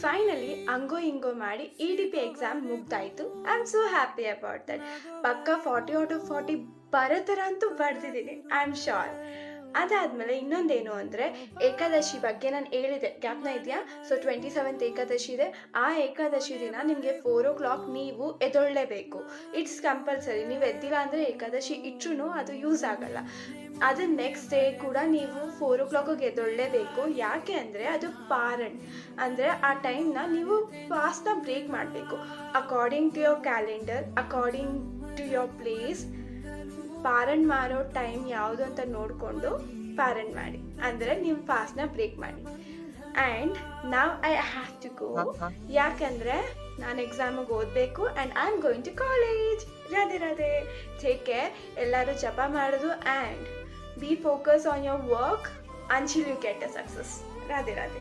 Finally ಹಂಗೋ ಹಿಂಗೋ ಮಾಡಿ ಇ ಟಿ ಪಿ ಎಕ್ಸಾಮ್ ಮುಗ್ದಾಯಿತು. I am so happy about that. ಪಕ್ಕ 40 ಔಟ್ ಆಫ್ 40 ಬರೋ ಥರ ಅಂತೂ ಬರೆದಿದ್ದೀನಿ, ಐ ಆಮ್ ಶ್ಯೋರ್. ಅದಾದಮೇಲೆ ಇನ್ನೊಂದೇನು ಅಂದರೆ, ಏಕಾದಶಿ ಬಗ್ಗೆ ನಾನು ಹೇಳಿದೆ, ಜ್ಞಾಪನ ಇದೆಯಾ? ಸೊ 27th ಏಕಾದಶಿ ಇದೆ. ಆ ಏಕಾದಶಿ ದಿನ ನಿಮಗೆ 4 o'clock ನೀವು ಎದ್ದೇಳಲೇಬೇಕು. It's compulsory. ನೀವು ಎದ್ದಿಲ್ಲ ಅಂದರೆ ಏಕಾದಶಿ ಇಟ್ಟರೂ ಅದು ಯೂಸ್ ಆಗಲ್ಲ. ಅದು ನೆಕ್ಸ್ಟ್ ಡೇ ಕೂಡ ನೀವು 4 o'clock ಎದ್ದೇಳಲೇಬೇಕು. ಯಾಕೆ ಅಂದರೆ ಅದು ಪಾರಣ್, ಅಂದರೆ ಆ ಟೈಮ್ನ ನೀವು ಫಾಸ್ಟ್ನ ಬ್ರೇಕ್ ಮಾಡಬೇಕು. According to your calendar, according to your place, ಪಾರಣ್ ಮಾಡೋ ಟೈಮ್ ಯಾವುದು ಅಂತ ನೋಡಿಕೊಂಡು ಪಾರಣ್ ಮಾಡಿ, ಅಂದರೆ ನಿಮ್ಮ ಫಾಸ್ಟ್ನ ಬ್ರೇಕ್ ಮಾಡಿ. And now I have to go, ಯಾಕಂದರೆ ನಾನು ಎಕ್ಸಾಮಿಗೆ ಓದಬೇಕು and I am going to college. Radhe Radhe. Take care. ಎಲ್ಲರೂ ಜಪ ಮಾಡೋದು and be focus on your work until you get a success. Radhe Radhe.